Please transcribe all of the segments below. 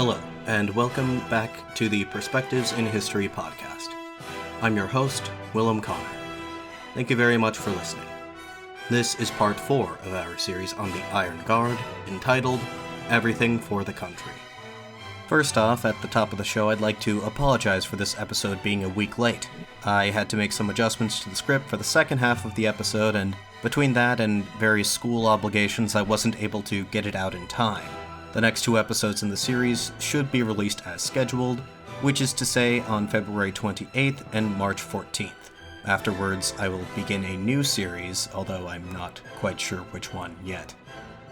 Hello, and welcome back to the Perspectives in History podcast. I'm your host, Willem Connor. Thank you very much for listening. This is part 4 of our series on the Iron Guard, entitled Everything for the Country. First off, at the top of the show, I'd like to apologize for this episode being a week late. I had to make some adjustments to the script for the second half of the episode, and between that and various school obligations, I wasn't able to get it out in time. The next 2 episodes in the series should be released as scheduled, which is to say on February 28th and March 14th. Afterwards, I will begin a new series, although I'm not quite sure which one yet.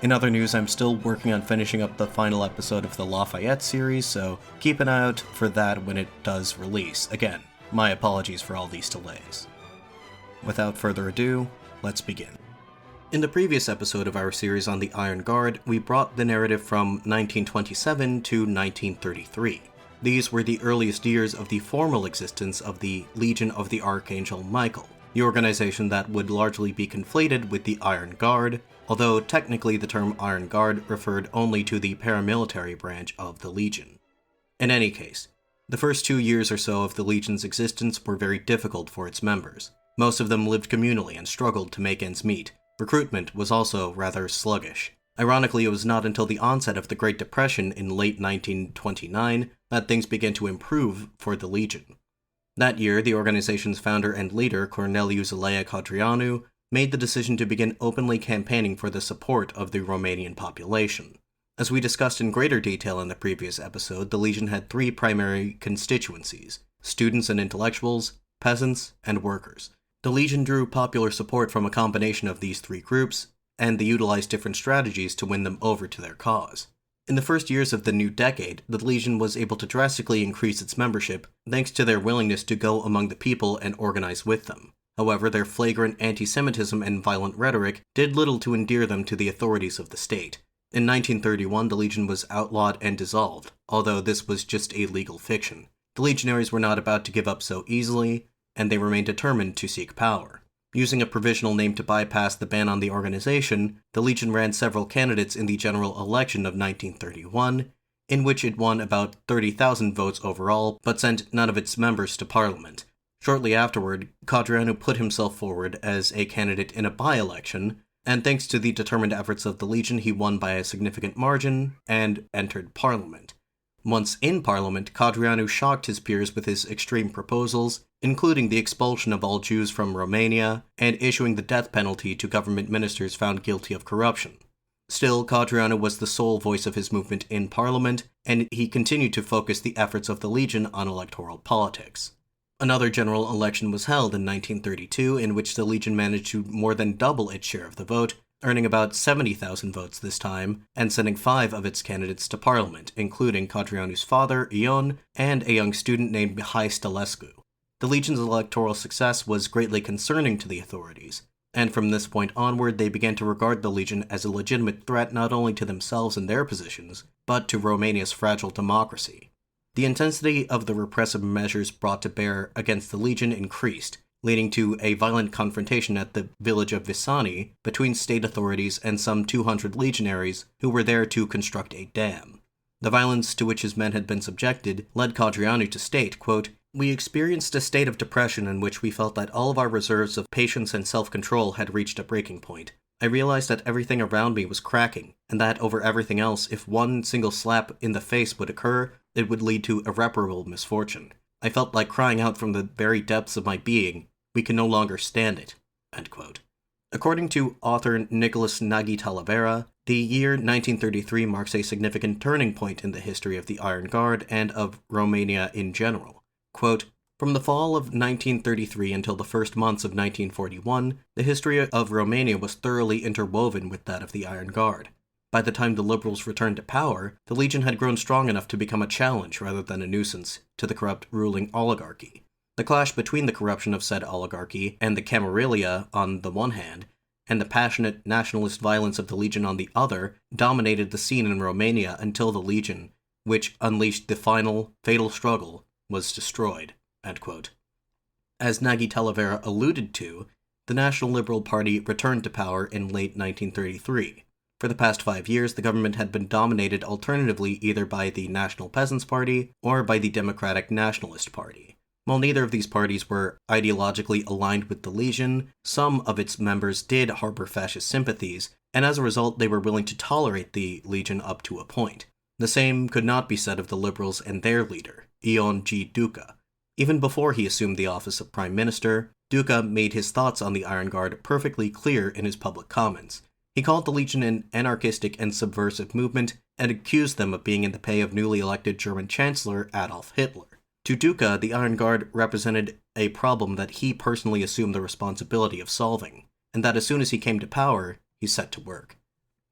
In other news, I'm still working on finishing up the final episode of the Lafayette series, so keep an eye out for that when it does release. Again, my apologies for all these delays. Without further ado, let's begin. In the previous episode of our series on the Iron Guard, we brought the narrative from 1927 to 1933. These were the earliest years of the formal existence of the Legion of the Archangel Michael, the organization that would largely be conflated with the Iron Guard, although technically the term Iron Guard referred only to the paramilitary branch of the Legion. In any case, the first 2 years or so of the Legion's existence were very difficult for its members. Most of them lived communally and struggled to make ends meet. Recruitment was also rather sluggish. Ironically, it was not until the onset of the Great Depression in late 1929 that things began to improve for the Legion. That year, the organization's founder and leader, Cornelieu Zelea Codreanu, made the decision to begin openly campaigning for the support of the Romanian population. As we discussed in greater detail in the previous episode, the Legion had 3 primary constituencies: students and intellectuals, peasants, and workers. The Legion drew popular support from a combination of these 3 groups, and they utilized different strategies to win them over to their cause. In the first years of the new decade, the Legion was able to drastically increase its membership thanks to their willingness to go among the people and organize with them. However, their flagrant anti-Semitism and violent rhetoric did little to endear them to the authorities of the state. In 1931, the Legion was outlawed and dissolved, although this was just a legal fiction. The Legionaries were not about to give up so easily, and they remained determined to seek power. Using a provisional name to bypass the ban on the organization, the Legion ran several candidates in the general election of 1931, in which it won about 30,000 votes overall, but sent none of its members to parliament. Shortly afterward, Codreanu put himself forward as a candidate in a by-election, and thanks to the determined efforts of the Legion, he won by a significant margin and entered parliament. Once in parliament, Codreanu shocked his peers with his extreme proposals, including the expulsion of all Jews from Romania and issuing the death penalty to government ministers found guilty of corruption. Still, Codreanu was the sole voice of his movement in parliament, and he continued to focus the efforts of the Legion on electoral politics. Another general election was held in 1932, in which the Legion managed to more than double its share of the vote, earning about 70,000 votes this time, and sending 5 of its candidates to parliament, including Codreanu's father, Ion, and a young student named Mihai Stălescu. The Legion's electoral success was greatly concerning to the authorities, and from this point onward they began to regard the Legion as a legitimate threat not only to themselves and their positions, but to Romania's fragile democracy. The intensity of the repressive measures brought to bear against the Legion increased, leading to a violent confrontation at the village of Visani between state authorities and some 200 legionaries who were there to construct a dam. The violence to which his men had been subjected led Codreanu to state, quote, "We experienced a state of depression in which we felt that all of our reserves of patience and self-control had reached a breaking point. I realized that everything around me was cracking, and that over everything else, if one single slap in the face would occur, it would lead to irreparable misfortune. I felt like crying out from the very depths of my being, we can no longer stand it." End quote. According to author Nicholas Nagy Talavera, the year 1933 marks a significant turning point in the history of the Iron Guard and of Romania in general. Quote, "From the fall of 1933 until the first months of 1941, the history of Romania was thoroughly interwoven with that of the Iron Guard. By the time the Liberals returned to power, the Legion had grown strong enough to become a challenge rather than a nuisance to the corrupt ruling oligarchy. The clash between the corruption of said oligarchy and the Camarilla on the one hand, and the passionate nationalist violence of the Legion on the other, dominated the scene in Romania until the Legion, which unleashed the final, fatal struggle, was destroyed." End quote. As Nagy Talavera alluded to, the National Liberal Party returned to power in late 1933. For the past 5 years, the government had been dominated alternatively either by the National Peasants' Party or by the Democratic Nationalist Party. While neither of these parties were ideologically aligned with the Legion, some of its members did harbor fascist sympathies, and as a result they were willing to tolerate the Legion up to a point. The same could not be said of the Liberals and their leader, Ion G. Duca. Even before he assumed the office of Prime Minister, Duca made his thoughts on the Iron Guard perfectly clear in his public comments. He called the Legion an anarchistic and subversive movement, and accused them of being in the pay of newly elected German Chancellor Adolf Hitler. To Duca, the Iron Guard represented a problem that he personally assumed the responsibility of solving, and that as soon as he came to power, he set to work.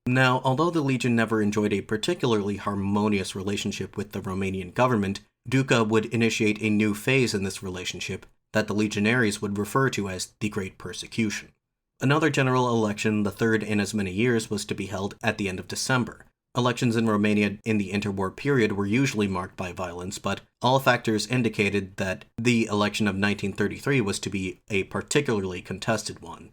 Now, although the Legion never enjoyed a particularly harmonious relationship with the Romanian government, Duca would initiate a new phase in this relationship that the Legionaries would refer to as the Great Persecution. Another general election, the third in as many years, was to be held at the end of December. Elections in Romania in the interwar period were usually marked by violence, but all factors indicated that the election of 1933 was to be a particularly contested one.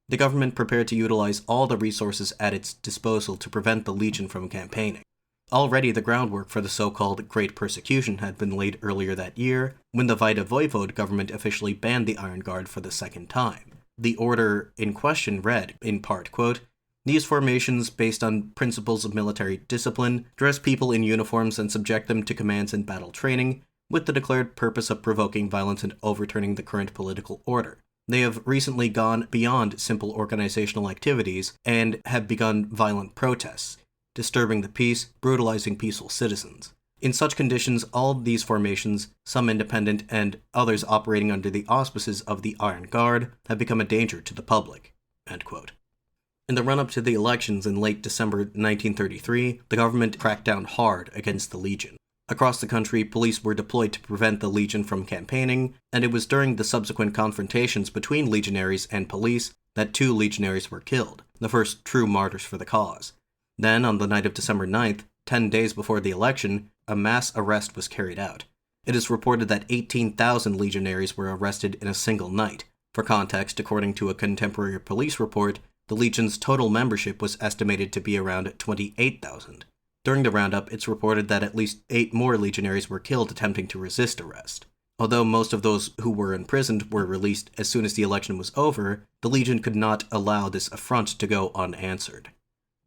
The government prepared to utilize all the resources at its disposal to prevent the Legion from campaigning. Already the groundwork for the so-called Great Persecution had been laid earlier that year, when the Vaida Voivode government officially banned the Iron Guard for the second time. The order in question read, in part, quote, "These formations, based on principles of military discipline, dress people in uniforms and subject them to commands and battle training, with the declared purpose of provoking violence and overturning the current political order. They have recently gone beyond simple organizational activities and have begun violent protests, disturbing the peace, brutalizing peaceful citizens. In such conditions, all these formations, some independent and others operating under the auspices of the Iron Guard, have become a danger to the public." End quote. In the run-up to the elections in late December 1933, the government cracked down hard against the Legion. Across the country, police were deployed to prevent the Legion from campaigning, and it was during the subsequent confrontations between legionaries and police that 2 legionaries were killed, the first true martyrs for the cause. Then, on the night of December 9th, 10 days before the election, a mass arrest was carried out. It is reported that 18,000 legionaries were arrested in a single night. For context, according to a contemporary police report, the Legion's total membership was estimated to be around 28,000. During the roundup, it's reported that at least 8 more legionaries were killed attempting to resist arrest. Although most of those who were imprisoned were released as soon as the election was over, the Legion could not allow this affront to go unanswered.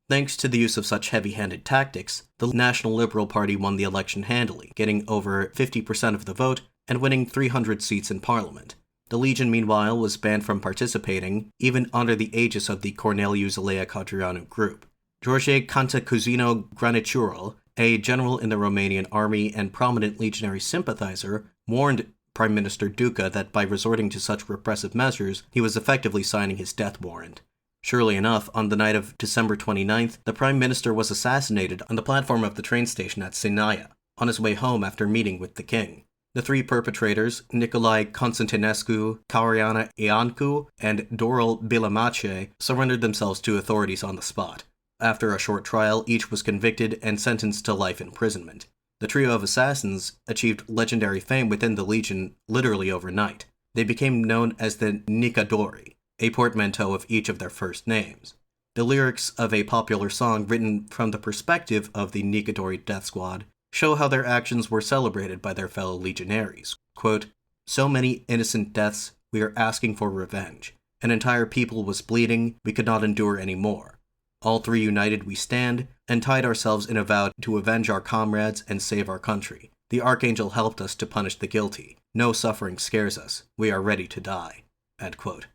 Thanks to the use of such heavy-handed tactics, the National Liberal Party won the election handily, getting over 50% of the vote and winning 300 seats in Parliament. The Legion, meanwhile, was banned from participating, even under the aegis of the Cornelieu Zelea Codreanu group. George Cantacuzino Graniturul, a general in the Romanian army and prominent legionary sympathizer, warned Prime Minister Duca that by resorting to such repressive measures, he was effectively signing his death warrant. Surely enough, on the night of December 29th, the Prime Minister was assassinated on the platform of the train station at Zelea, on his way home after meeting with the king. The 3 perpetrators, Nicolae Constantinescu, Caureana Iancu, and Doral Bilamache, surrendered themselves to authorities on the spot. After a short trial, each was convicted and sentenced to life imprisonment. The trio of assassins achieved legendary fame within the Legion literally overnight. They became known as the Picadori, a portmanteau of each of their first names. The lyrics of a popular song written from the perspective of the Picadori death squad show how their actions were celebrated by their fellow legionaries. Quote, "So many innocent deaths, we are asking for revenge. An entire people was bleeding, we could not endure any more. All 3 united we stand, and tied ourselves in a vow to avenge our comrades and save our country. The Archangel helped us to punish the guilty. No suffering scares us. We are ready to die." End quote.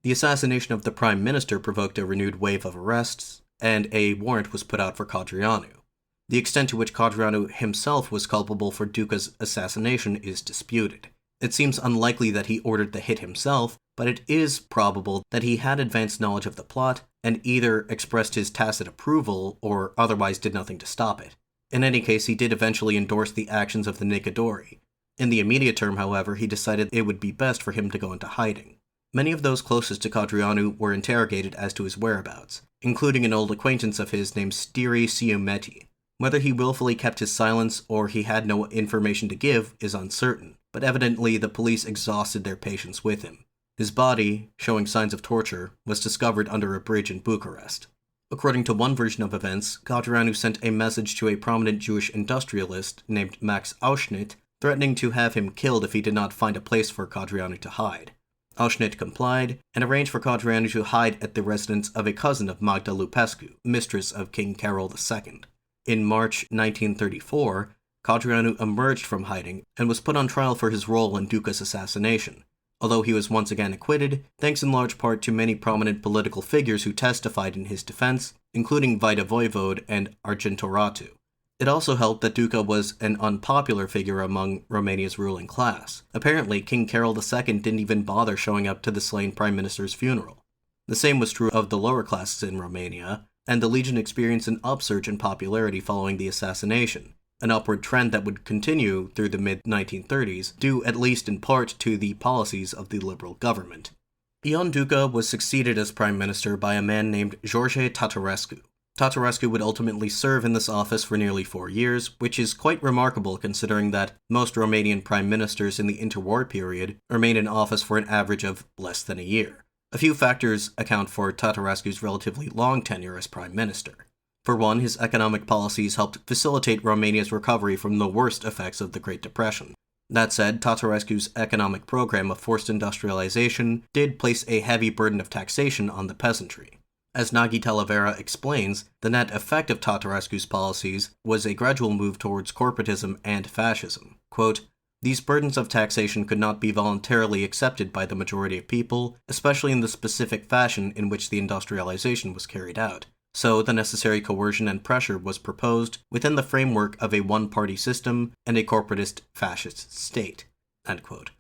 The assassination of the Prime Minister provoked a renewed wave of arrests, and a warrant was put out for Codreanu. The extent to which Codreanu himself was culpable for Duca's assassination is disputed. It seems unlikely that he ordered the hit himself, but it is probable that he had advanced knowledge of the plot and either expressed his tacit approval or otherwise did nothing to stop it. In any case, he did eventually endorse the actions of the Picadori. In the immediate term, however, he decided it would be best for him to go into hiding. Many of those closest to Codreanu were interrogated as to his whereabouts, including an old acquaintance of his named Stiri Siumeti. Whether he willfully kept his silence or he had no information to give is uncertain, but evidently the police exhausted their patience with him. His body, showing signs of torture, was discovered under a bridge in Bucharest. According to one version of events, Codreanu sent a message to a prominent Jewish industrialist named Max Auschnitt, threatening to have him killed if he did not find a place for Codreanu to hide. Auschnitt complied, and arranged for Codreanu to hide at the residence of a cousin of Magda Lupescu, mistress of King Carol II. In March 1934, Codreanu emerged from hiding and was put on trial for his role in Duca's assassination, although he was once again acquitted, thanks in large part to many prominent political figures who testified in his defense, including Vaida Voivode and Archangel Radu. It also helped that Duca was an unpopular figure among Romania's ruling class. Apparently, King Carol II didn't even bother showing up to the slain prime minister's funeral. The same was true of the lower classes in Romania, and the Legion experienced an upsurge in popularity following the assassination, an upward trend that would continue through the mid-1930s, due at least in part to the policies of the liberal government. Ion Duca was succeeded as prime minister by a man named George Tatarescu. Tatarescu would ultimately serve in this office for nearly 4 years, which is quite remarkable considering that most Romanian prime ministers in the interwar period remained in office for an average of less than a year. A few factors account for Tatarescu's relatively long tenure as prime minister. For one, his economic policies helped facilitate Romania's recovery from the worst effects of the Great Depression. That said, Tatarescu's economic program of forced industrialization did place a heavy burden of taxation on the peasantry. As Nagy Talavera explains, the net effect of Tatarescu's policies was a gradual move towards corporatism and fascism. Quote, "These burdens of taxation could not be voluntarily accepted by the majority of people, especially in the specific fashion in which the industrialization was carried out. So the necessary coercion and pressure was proposed within the framework of a one-party system and a corporatist fascist state." End quote.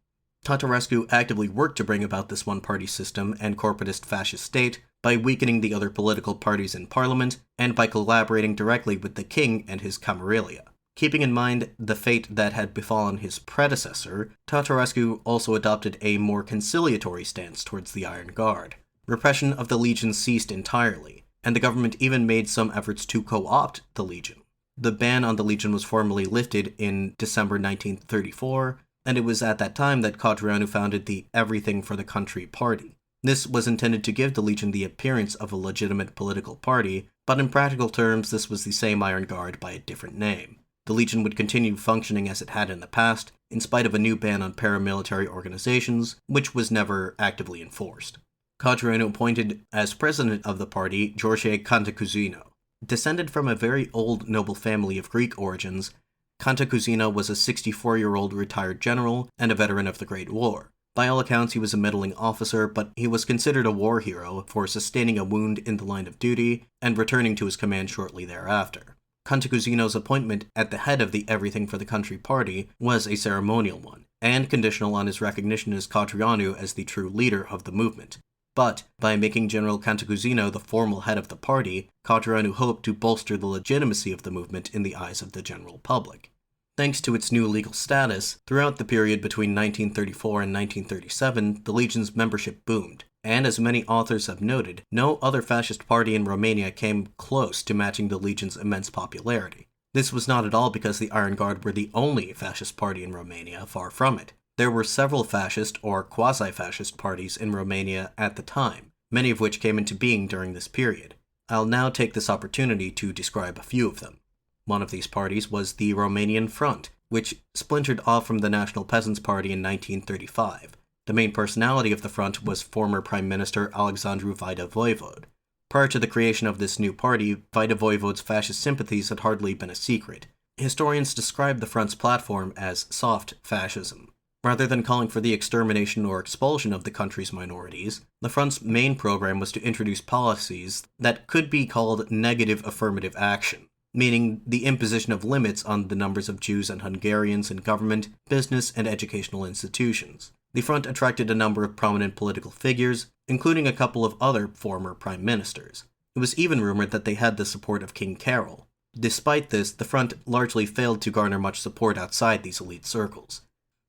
Tatarescu actively worked to bring about this one-party system and corporatist fascist state by weakening the other political parties in parliament and by collaborating directly with the king and his camarilla. Keeping in mind the fate that had befallen his predecessor, Tatarescu also adopted a more conciliatory stance towards the Iron Guard. Repression of the Legion ceased entirely, and the government even made some efforts to co-opt the Legion. The ban on the Legion was formally lifted in December 1934, and it was at that time that Codreanu founded the Everything for the Country party. This was intended to give the Legion the appearance of a legitimate political party, but in practical terms this was the same Iron Guard by a different name. The Legion would continue functioning as it had in the past, in spite of a new ban on paramilitary organizations, which was never actively enforced. Codreanu appointed as president of the party George Cantacuzino. Descended from a very old noble family of Greek origins, Cantacuzino was a 64-year-old retired general and a veteran of the Great War. By all accounts, he was a middling officer, but he was considered a war hero for sustaining a wound in the line of duty and returning to his command shortly thereafter. Cantacuzino's appointment at the head of the Everything for the Country party was a ceremonial one, and conditional on his recognition as Codreanu as the true leader of the movement. But, by making General Cantacuzino the formal head of the party, Codreanu hoped to bolster the legitimacy of the movement in the eyes of the general public. Thanks to its new legal status, throughout the period between 1934 and 1937, the Legion's membership boomed, and as many authors have noted, no other fascist party in Romania came close to matching the Legion's immense popularity. This was not at all because the Iron Guard were the only fascist party in Romania, far from it. There were several fascist or quasi-fascist parties in Romania at the time, many of which came into being during this period. I'll now take this opportunity to describe a few of them. One of these parties was the Romanian Front, which splintered off from the National Peasants' Party in 1935. The main personality of the front was former Prime Minister Alexandru Vaida Voivode. Prior to the creation of this new party, Vaida Voivode's fascist sympathies had hardly been a secret. Historians describe the front's platform as soft fascism. Rather than calling for the extermination or expulsion of the country's minorities, the front's main program was to introduce policies that could be called negative affirmative action, meaning the imposition of limits on the numbers of Jews and Hungarians in government, business, and educational institutions. The front attracted a number of prominent political figures, including a couple of other former prime ministers. It was even rumored that they had the support of King Carol. Despite this, the front largely failed to garner much support outside these elite circles.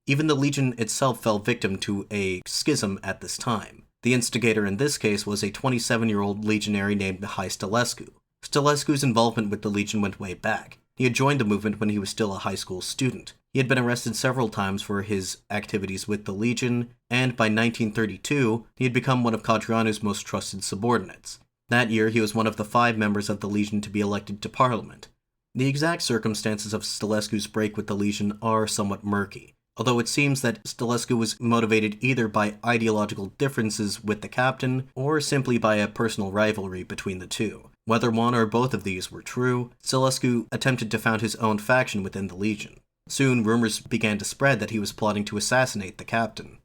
Even the Legion itself fell victim to a schism at this time. The instigator in this case was a 27-year-old legionary named Mihai Stălescu. Stălescu's involvement with the Legion went way back. He had joined the movement when he was still a high school student. He had been arrested several times for his activities with the Legion, and by 1932, he had become one of Codreanu's most trusted subordinates. That year, he was one of the 5 members of the Legion to be elected to Parliament. The exact circumstances of Stălescu's break with the Legion are somewhat murky, although it seems that Stălescu was motivated either by ideological differences with the captain or simply by a personal rivalry between the two. Whether one or both of these were true, Stălescu attempted to found his own faction within the Legion. Soon, rumors began to spread that he was plotting to assassinate the captain.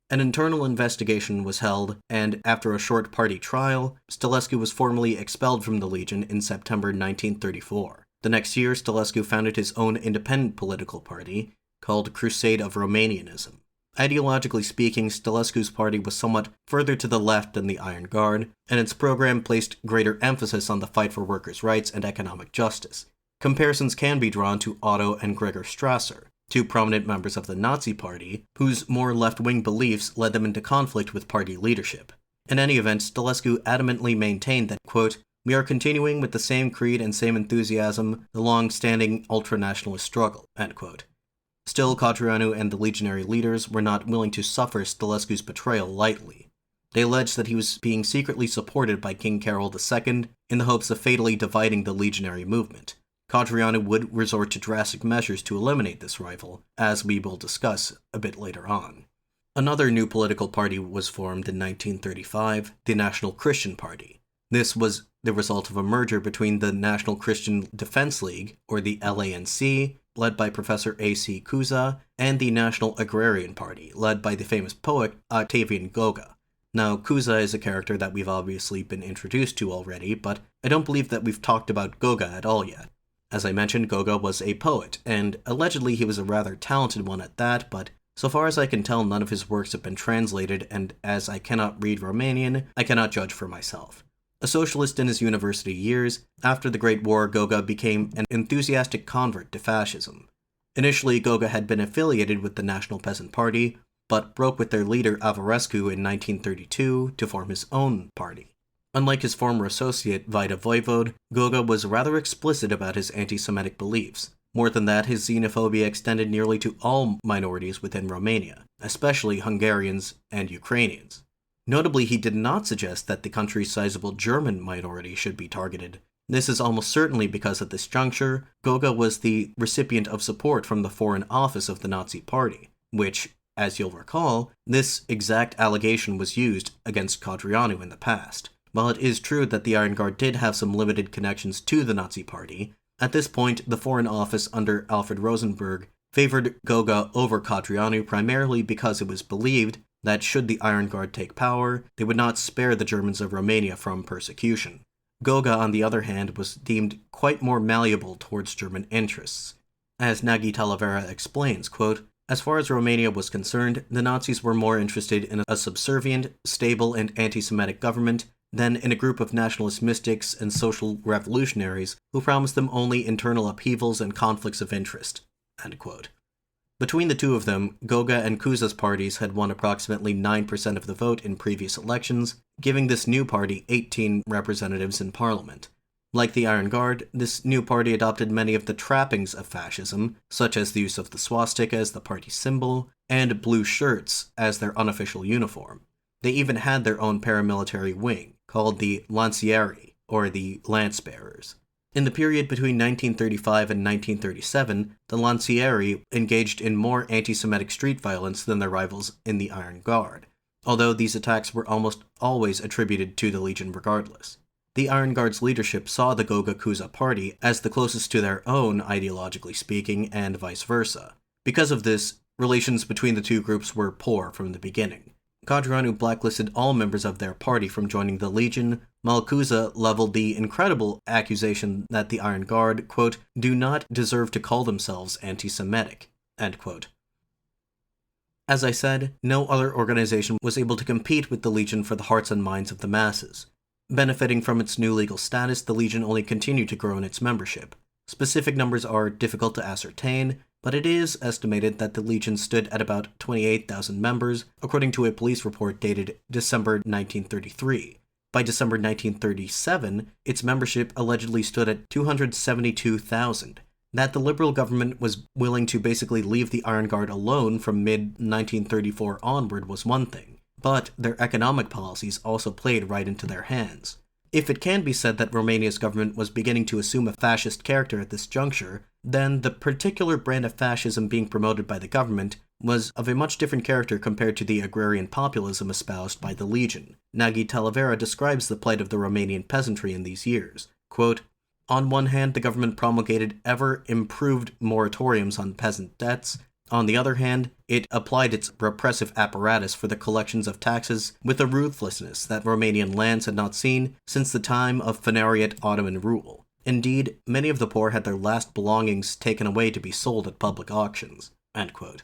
An internal investigation was held, and after a short party trial, Stălescu was formally expelled from the Legion in September 1934. The next year, Stălescu founded his own independent political party, called Crusade of Romanianism. Ideologically speaking, Stălescu's party was somewhat further to the left than the Iron Guard, and its program placed greater emphasis on the fight for workers' rights and economic justice. Comparisons can be drawn to Otto and Gregor Strasser, 2 prominent members of the Nazi Party, whose more left-wing beliefs led them into conflict with party leadership. In any event, Stălescu adamantly maintained that, quote, "We are continuing with the same creed and same enthusiasm, the long-standing ultra-nationalist struggle," end quote. Still, Codreanu and the Legionary leaders were not willing to suffer Stălescu's betrayal lightly. They alleged that he was being secretly supported by King Carol II in the hopes of fatally dividing the Legionary movement. Codreanu would resort to drastic measures to eliminate this rival, as we will discuss a bit later on. Another new political party was formed in 1935, the National Christian Party. This was the result of a merger between the National Christian Defense League, or the LANC, led by Professor A.C. Cuza, and the National Agrarian Party, led by the famous poet Octavian Goga. Now, Cuza is a character that we've obviously been introduced to already, but I don't believe that we've talked about Goga at all yet. As I mentioned, Goga was a poet, and allegedly he was a rather talented one at that, but so far as I can tell, none of his works have been translated, and as I cannot read Romanian, I cannot judge for myself. A socialist in his university years, after the Great War, Goga became an enthusiastic convert to fascism. Initially, Goga had been affiliated with the National Peasant Party, but broke with their leader Avorescu in 1932 to form his own party. Unlike his former associate, Vaida Voivod, Goga was rather explicit about his anti-Semitic beliefs. More than that, his xenophobia extended nearly to all minorities within Romania, especially Hungarians and Ukrainians. Notably, he did not suggest that the country's sizable German minority should be targeted. This is almost certainly because at this juncture, Goga was the recipient of support from the Foreign Office of the Nazi Party, which, as you'll recall, this exact allegation was used against Codreanu in the past. While it is true that the Iron Guard did have some limited connections to the Nazi Party, at this point the Foreign Office under Alfred Rosenberg favored Goga over Codreanu primarily because it was believed that should the Iron Guard take power, they would not spare the Germans of Romania from persecution. Goga, on the other hand, was deemed quite more malleable towards German interests. As Nagy Talavera explains, quote, "As far as Romania was concerned, the Nazis were more interested in a subservient, stable, and anti-Semitic government than in a group of nationalist mystics and social revolutionaries who promised them only internal upheavals and conflicts of interest." End quote. Between the two of them, Goga and Cuza's parties had won approximately 9% of the vote in previous elections, giving this new party 18 representatives in parliament. Like the Iron Guard, this new party adopted many of the trappings of fascism, such as the use of the swastika as the party symbol, and blue shirts as their unofficial uniform. They even had their own paramilitary wing, called the Lancieri, or the Lance Bearers. In the period between 1935 and 1937, the Lancieri engaged in more anti-Semitic street violence than their rivals in the Iron Guard, although these attacks were almost always attributed to the Legion regardless. The Iron Guard's leadership saw the Goga-Cuza party as the closest to their own, ideologically speaking, and vice versa. Because of this, relations between the two groups were poor from the beginning. Codreanu blacklisted all members of their party from joining the Legion, while Cuza leveled the incredible accusation that the Iron Guard, quote, "do not deserve to call themselves anti-Semitic," end quote. As I said, no other organization was able to compete with the Legion for the hearts and minds of the masses. Benefiting from its new legal status, the Legion only continued to grow in its membership. Specific numbers are difficult to ascertain, but it is estimated that the Legion stood at about 28,000 members, according to a police report dated December 1933. By December 1937, its membership allegedly stood at 272,000. That the Liberal government was willing to basically leave the Iron Guard alone from mid-1934 onward was one thing, but their economic policies also played right into their hands. If it can be said that Romania's government was beginning to assume a fascist character at this juncture, then the particular brand of fascism being promoted by the government was of a much different character compared to the agrarian populism espoused by the Legion. Nagy Talavera describes the plight of the Romanian peasantry in these years. Quote, "On one hand, the government promulgated ever-improved moratoriums on peasant debts. On the other hand, it applied its repressive apparatus for the collections of taxes with a ruthlessness that Romanian lands had not seen since the time of Phanariot Ottoman rule. Indeed, many of the poor had their last belongings taken away to be sold at public auctions." End quote.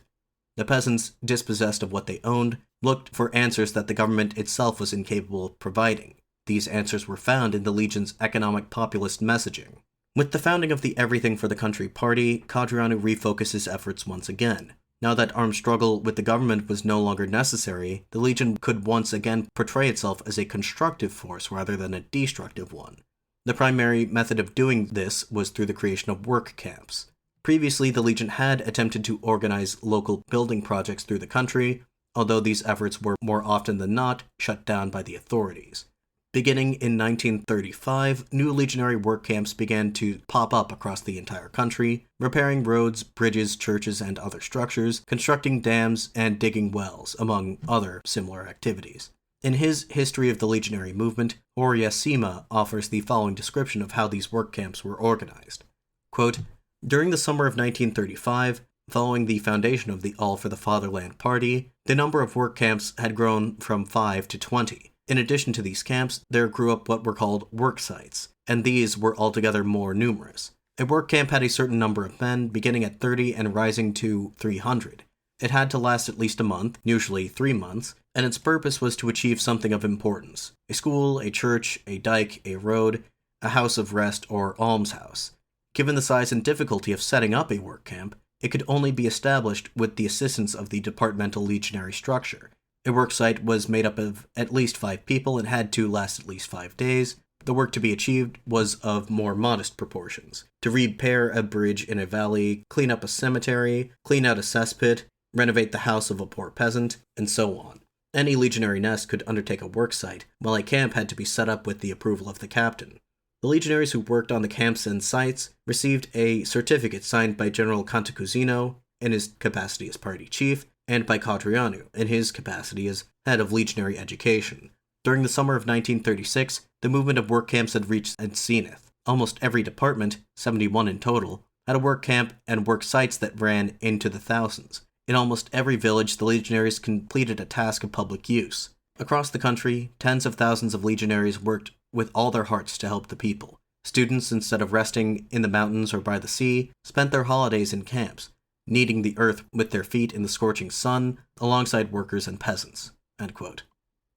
The peasants, dispossessed of what they owned, looked for answers that the government itself was incapable of providing. These answers were found in the Legion's economic populist messaging. With the founding of the Everything for the Country party, Codreanu refocuses efforts once again. Now that armed struggle with the government was no longer necessary, the Legion could once again portray itself as a constructive force rather than a destructive one. The primary method of doing this was through the creation of work camps. Previously, the Legion had attempted to organize local building projects through the country, although these efforts were more often than not shut down by the authorities. Beginning in 1935, new legionary work camps began to pop up across the entire country, repairing roads, bridges, churches, and other structures, constructing dams, and digging wells, among other similar activities. In his History of the Legionary Movement, Horia Sima offers the following description of how these work camps were organized. Quote, "During the summer of 1935, following the foundation of the All for the Fatherland party, the number of work camps had grown from 5 to 20. In addition to these camps, there grew up what were called work sites, and these were altogether more numerous. A work camp had a certain number of men, beginning at 30 and rising to 300. It had to last at least a month, usually 3 months, and its purpose was to achieve something of importance: a school, a church, a dike, a road, a house of rest, or almshouse. Given the size and difficulty of setting up a work camp, it could only be established with the assistance of the departmental legionary structure. A work site was made up of at least 5 people and had to last at least 5 days. The work to be achieved was of more modest proportions: to repair a bridge in a valley, clean up a cemetery, clean out a cesspit, renovate the house of a poor peasant, and so on. Any legionary nest could undertake a work site, while a camp had to be set up with the approval of the captain. The legionaries who worked on the camps and sites received a certificate signed by General Cantacuzino in his capacity as party chief, and by Codreanu in his capacity as head of legionary education. During the summer of 1936, the movement of work camps had reached its zenith. Almost every department, 71 in total, had a work camp and work sites that ran into the thousands. In almost every village, the legionaries completed a task of public use. Across the country, tens of thousands of legionaries worked with all their hearts to help the people. Students, instead of resting in the mountains or by the sea, spent their holidays in camps, kneading the earth with their feet in the scorching sun, alongside workers and peasants." End quote.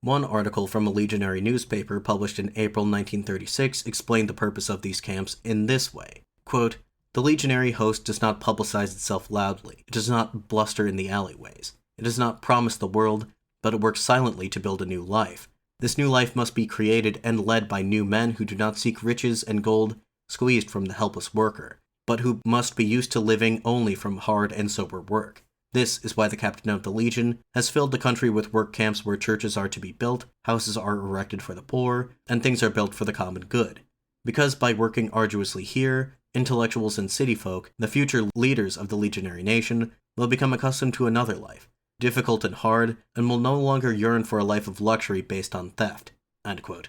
One article from a legionary newspaper published in April 1936 explained the purpose of these camps in this way. Quote, "The legionary host does not publicize itself loudly. It does not bluster in the alleyways. It does not promise the world, but it works silently to build a new life. This new life must be created and led by new men who do not seek riches and gold squeezed from the helpless worker, but who must be used to living only from hard and sober work. This is why the captain of the Legion has filled the country with work camps where churches are to be built, houses are erected for the poor, and things are built for the common good. Because by working arduously here, intellectuals and city folk, the future leaders of the legionary nation, will become accustomed to another life, difficult and hard, and will no longer yearn for a life of luxury based on theft." End quote.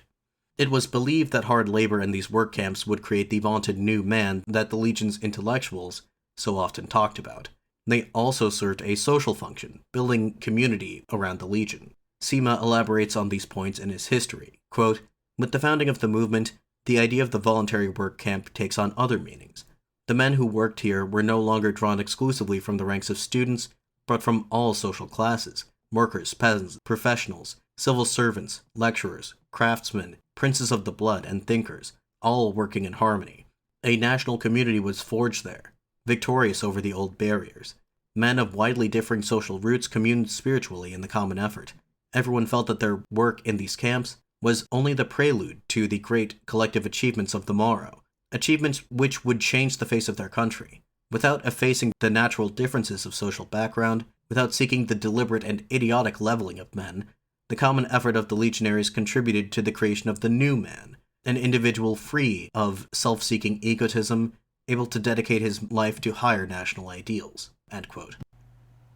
It was believed that hard labor in these work camps would create the vaunted new man that the Legion's intellectuals so often talked about. They also served a social function, building community around the Legion. Sima elaborates on these points in his history. Quote, "With the founding of the movement, the idea of the voluntary work camp takes on other meanings. The men who worked here were no longer drawn exclusively from the ranks of students, but from all social classes: workers, peasants, professionals, civil servants, lecturers, craftsmen, princes of the blood, and thinkers, all working in harmony. A national community was forged there, victorious over the old barriers. Men of widely differing social roots communed spiritually in the common effort. Everyone felt that their work in these camps was only the prelude to the great collective achievements of the morrow, achievements which would change the face of their country. Without effacing the natural differences of social background, without seeking the deliberate and idiotic leveling of men, the common effort of the legionaries contributed to the creation of the new man, an individual free of self-seeking egotism, able to dedicate his life to higher national ideals." End quote.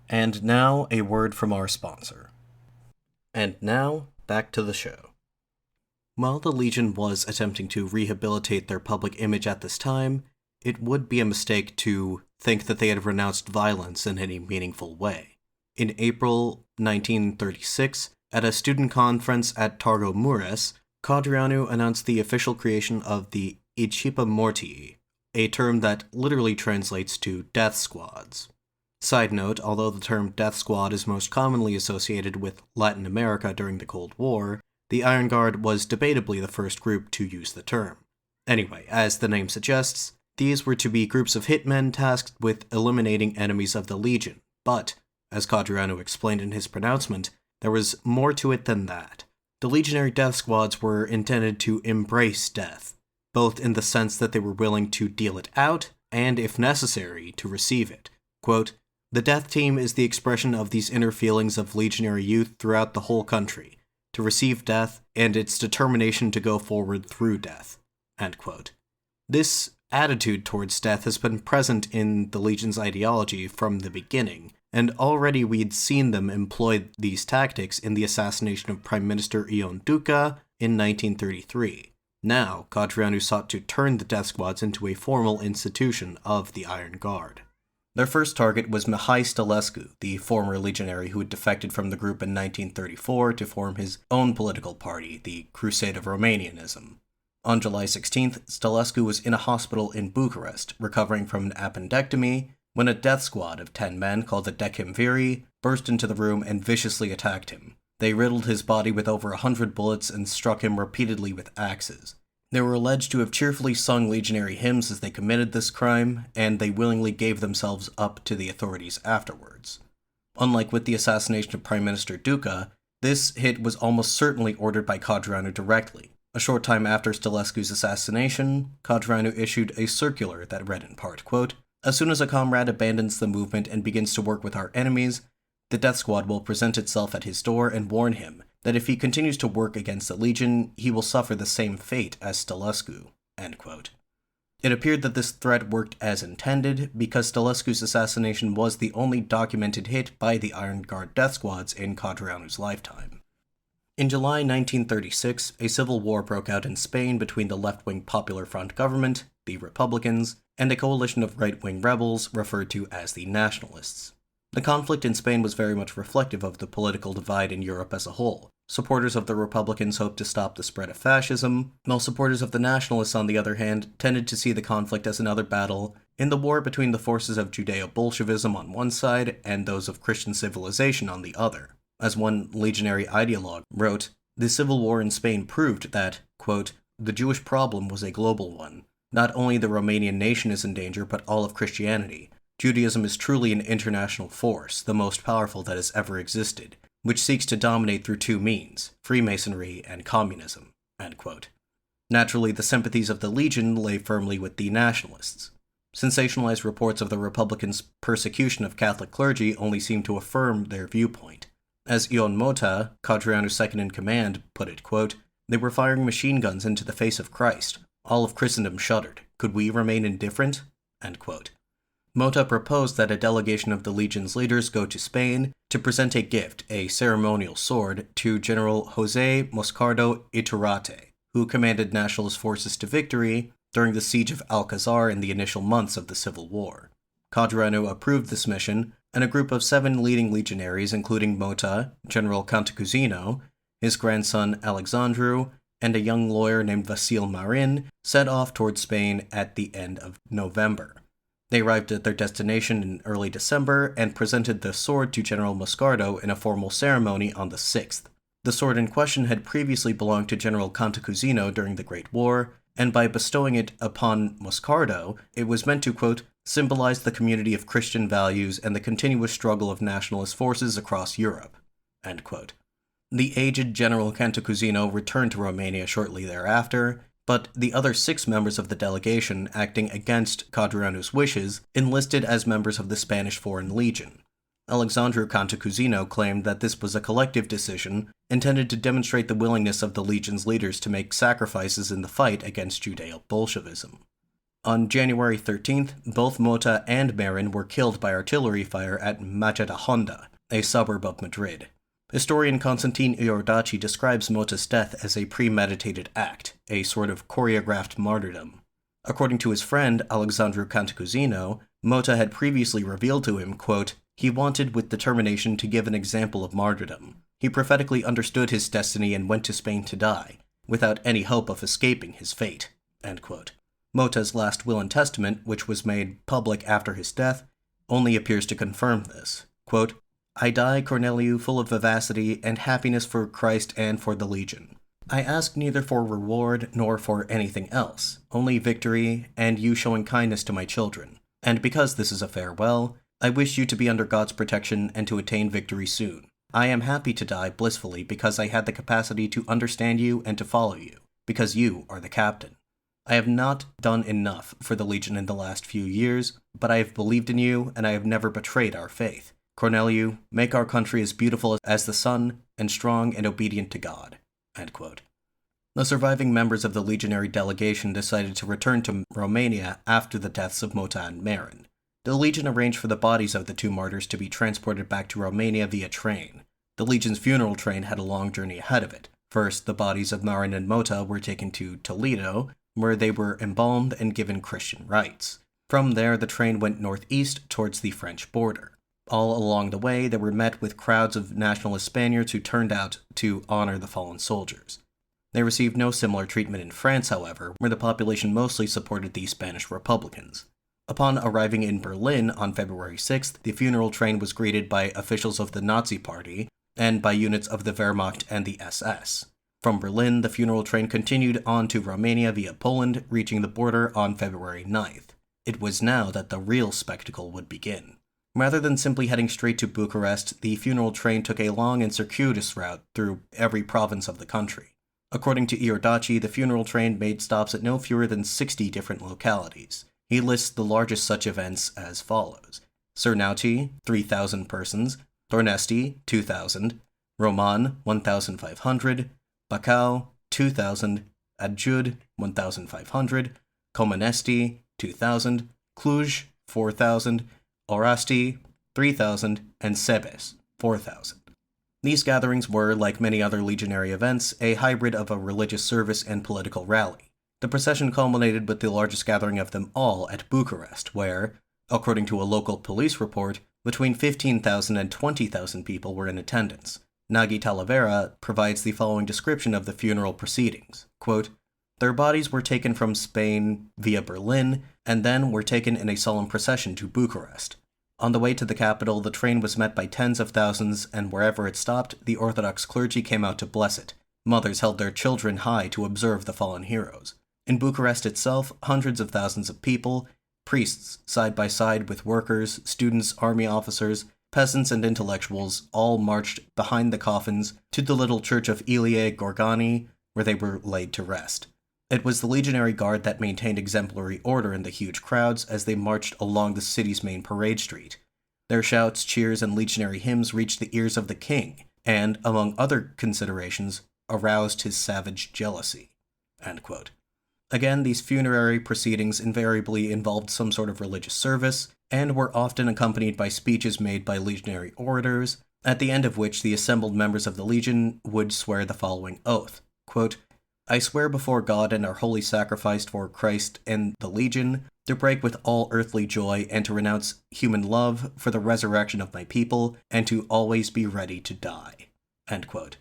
And now, a word from our sponsor. And now, back to the show. While the Legion was attempting to rehabilitate their public image at this time, it would be a mistake to think that they had renounced violence in any meaningful way. In April 1936, at a student conference at Targo Mures, Codreanu announced the official creation of the Icipa Mortii, a term that literally translates to death squads. Side note, although the term death squad is most commonly associated with Latin America during the Cold War, the Iron Guard was debatably the first group to use the term. Anyway, as the name suggests, these were to be groups of hitmen tasked with eliminating enemies of the Legion, but, as Codreanu explained in his pronouncement, there was more to it than that. The Legionary death squads were intended to embrace death, both in the sense that they were willing to deal it out, and, if necessary, to receive it. Quote, "The death team is the expression of these inner feelings of legionary youth throughout the whole country, to receive death, and its determination to go forward through death." End quote. This attitude towards death has been present in the Legion's ideology from the beginning, and already we'd seen them employ these tactics in the assassination of Prime Minister Ioanid in 1933. Now, Codreanu sought to turn the death squads into a formal institution of the Iron Guard. Their first target was Mihai Stălescu, the former legionary who had defected from the group in 1934 to form his own political party, the Crusade of Romanianism. On July 16th, Stălescu was in a hospital in Bucharest, recovering from an appendectomy, when a death squad of 10 men called the Decemviri burst into the room and viciously attacked him. They riddled his body with over 100 bullets and struck him repeatedly with axes. They were alleged to have cheerfully sung legionary hymns as they committed this crime, and they willingly gave themselves up to the authorities afterwards. Unlike with the assassination of Prime Minister Duca, this hit was almost certainly ordered by Codreanu directly. A short time after Stălescu's assassination, Codreanu issued a circular that read in part, quote, "As soon as a comrade abandons the movement and begins to work with our enemies, the death squad will present itself at his door and warn him that if he continues to work against the Legion, he will suffer the same fate as Stălescu." End quote. It appeared that this threat worked as intended, because Stălescu's assassination was the only documented hit by the Iron Guard death squads in Codreanu's lifetime. In July 1936, a civil war broke out in Spain between the left-wing Popular Front government, the Republicans, and a coalition of right-wing rebels referred to as the Nationalists. The conflict in Spain was very much reflective of the political divide in Europe as a whole. Supporters of the Republicans hoped to stop the spread of fascism, while supporters of the Nationalists, on the other hand, tended to see the conflict as another battle in the war between the forces of Judeo-Bolshevism on one side and those of Christian civilization on the other. As one legionary ideologue wrote, "The civil war in Spain proved that, quote, the Jewish problem was a global one. Not only the Romanian nation is in danger, but all of Christianity. Judaism is truly an international force, the most powerful that has ever existed, which seeks to dominate through two means, Freemasonry and communism." End quote. Naturally, the sympathies of the Legion lay firmly with the Nationalists. Sensationalized reports of the Republicans' persecution of Catholic clergy only seemed to affirm their viewpoint. As Ion Mota, Codreanu's second-in-command, put it, quote, "They were firing machine guns into the face of Christ. All of Christendom shuddered. Could we remain indifferent?" End quote. Mota proposed that a delegation of the Legion's leaders go to Spain to present a gift, a ceremonial sword, to General José Moscardo Iturrate, who commanded Nationalist forces to victory during the siege of Alcazar in the initial months of the Civil War. Codreanu approved this mission, and a group of 7 leading legionaries, including Mota, General Cantacuzino, his grandson Alexandru, and a young lawyer named Vasil Marin, set off toward Spain at the end of November. They arrived at their destination in early December and presented the sword to General Moscardo in a formal ceremony on the 6th. The sword in question had previously belonged to General Cantacuzino during the Great War, and by bestowing it upon Moscardo, it was meant to, quote, symbolize the community of Christian values and the continuous struggle of nationalist forces across Europe. End quote. The aged General Cantacuzino returned to Romania shortly thereafter, but the other 6 members of the delegation, acting against Codreanu's wishes, enlisted as members of the Spanish Foreign Legion. Alexandru Cantacuzino claimed that this was a collective decision intended to demonstrate the willingness of the Legion's leaders to make sacrifices in the fight against Judeo-Bolshevism. On January 13th, both Mota and Marin were killed by artillery fire at Majadahonda, a suburb of Madrid. Historian Constantin Iordachi describes Mota's death as a premeditated act, a sort of choreographed martyrdom. According to his friend Alexandru Cantacuzino, Mota had previously revealed to him, quote, "He wanted with determination to give an example of martyrdom. He prophetically understood his destiny and went to Spain to die, without any hope of escaping his fate." End quote. Mota's last will and testament, which was made public after his death, only appears to confirm this. Quote, "I die, Cornelieu, full of vivacity and happiness for Christ and for the Legion. I ask neither for reward nor for anything else, only victory and you showing kindness to my children. And because this is a farewell, I wish you to be under God's protection and to attain victory soon. I am happy to die blissfully because I had the capacity to understand you and to follow you, because you are the captain. I have not done enough for the Legion in the last few years, but I have believed in you and I have never betrayed our faith. Cornelieu, make our country as beautiful as the sun and strong and obedient to God." End quote. The surviving members of the Legionary delegation decided to return to Romania after the deaths of Mota and Marin. The Legion arranged for the bodies of the two martyrs to be transported back to Romania via train. The Legion's funeral train had a long journey ahead of it. First, the bodies of Marin and Mota were taken to Toledo, where they were embalmed and given Christian rites. From there, the train went northeast towards the French border. All along the way, they were met with crowds of nationalist Spaniards who turned out to honor the fallen soldiers. They received no similar treatment in France, however, where the population mostly supported the Spanish Republicans. Upon arriving in Berlin on February 6th, the funeral train was greeted by officials of the Nazi Party and by units of the Wehrmacht and the SS. From Berlin, the funeral train continued on to Romania via Poland, reaching the border on February 9th. It was now that the real spectacle would begin. Rather than simply heading straight to Bucharest, the funeral train took a long and circuitous route through every province of the country. According to Iordachi, the funeral train made stops at no fewer than 60 different localities. He lists the largest such events as follows: Cernauti, 3,000 persons; Tornesti, 2,000; Roman, 1,500; Bacău, 2,000; Adjud, 1,500; Comănesti, 2,000; Cluj, 4,000; Orasti, 3,000; and Sebes, 4,000. These gatherings were, like many other legionary events, a hybrid of a religious service and political rally. The procession culminated with the largest gathering of them all at Bucharest, where, according to a local police report, between 15,000 and 20,000 people were in attendance. Nagy Talavera provides the following description of the funeral proceedings. Quote, "Their bodies were taken from Spain via Berlin, and then were taken in a solemn procession to Bucharest. On the way to the capital, the train was met by tens of thousands, and wherever it stopped, the Orthodox clergy came out to bless it. Mothers held their children high to observe the fallen heroes. In Bucharest itself, hundreds of thousands of people, priests side by side with workers, students, army officers, peasants, and intellectuals, all marched behind the coffins to the little church of Ilie Gorgani, where they were laid to rest. It was the Legionary Guard that maintained exemplary order in the huge crowds as they marched along the city's main parade street. Their shouts, cheers, and legionary hymns reached the ears of the king, and, among other considerations, aroused his savage jealousy." End quote. Again, these funerary proceedings invariably involved some sort of religious service, and were often accompanied by speeches made by legionary orators, at the end of which the assembled members of the Legion would swear the following oath. Quote, "I swear before God and our holy sacrifice for Christ and the Legion, to break with all earthly joy and to renounce human love for the resurrection of my people, and to always be ready to die." End quote.